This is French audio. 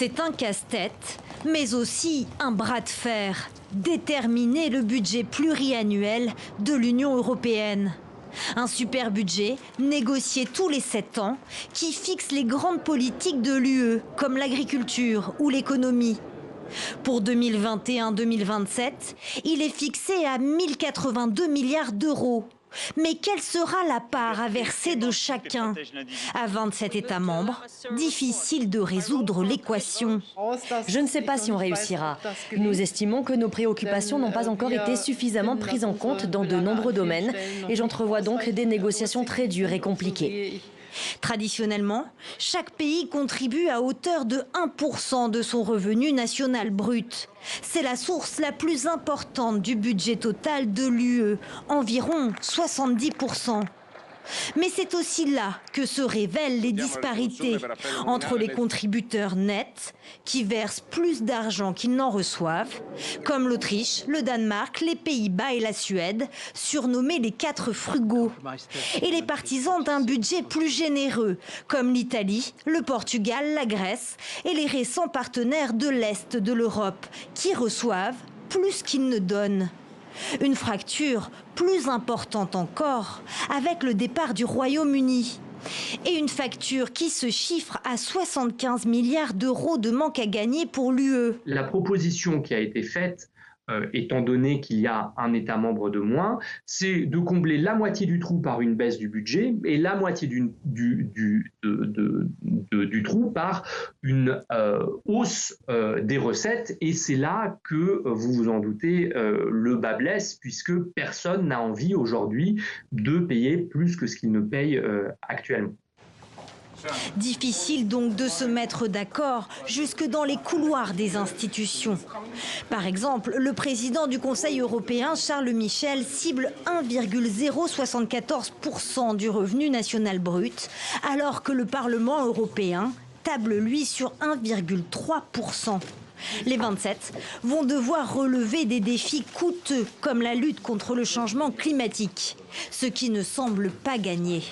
C'est un casse-tête, mais aussi un bras de fer. Déterminer le budget pluriannuel de l'Union européenne. Un super budget, négocié tous les 7 ans, qui fixe les grandes politiques de l'UE, comme l'agriculture ou l'économie. Pour 2021-2027, il est fixé à 1082 milliards d'euros. Mais quelle sera la part à verser de chacun? À 27 États membres, difficile de résoudre l'équation. Je ne sais pas si on réussira. Nous estimons que nos préoccupations n'ont pas encore été suffisamment prises en compte dans de nombreux domaines et j'entrevois donc des négociations très dures et compliquées. Traditionnellement, chaque pays contribue à hauteur de 1% de son revenu national brut. C'est la source la plus importante du budget total de l'UE, environ 70%. Mais c'est aussi là que se révèlent les disparités entre les contributeurs nets, qui versent plus d'argent qu'ils n'en reçoivent, comme l'Autriche, le Danemark, les Pays-Bas et la Suède, surnommés les 4 frugaux, et les partisans d'un budget plus généreux, comme l'Italie, le Portugal, la Grèce et les récents partenaires de l'Est de l'Europe, qui reçoivent plus qu'ils ne donnent. Une fracture plus importante encore avec le départ du Royaume-Uni. Et une facture qui se chiffre à 75 milliards d'euros de manque à gagner pour l'UE. La proposition qui a été faite, étant donné qu'il y a un État membre de moins, c'est de combler la moitié du trou par une baisse du budget et la moitié du trou par une hausse des recettes. Et c'est là que, vous vous en doutez, le bât blesse, puisque personne n'a envie aujourd'hui de payer plus que ce qu'il ne paye actuellement. Difficile donc de se mettre d'accord jusque dans les couloirs des institutions. Par exemple, le président du Conseil européen, Charles Michel, cible 1,074% du revenu national brut, alors que le Parlement européen table, lui, sur 1,3%. Les 27 vont devoir relever des défis coûteux comme la lutte contre le changement climatique, ce qui ne semble pas gagné.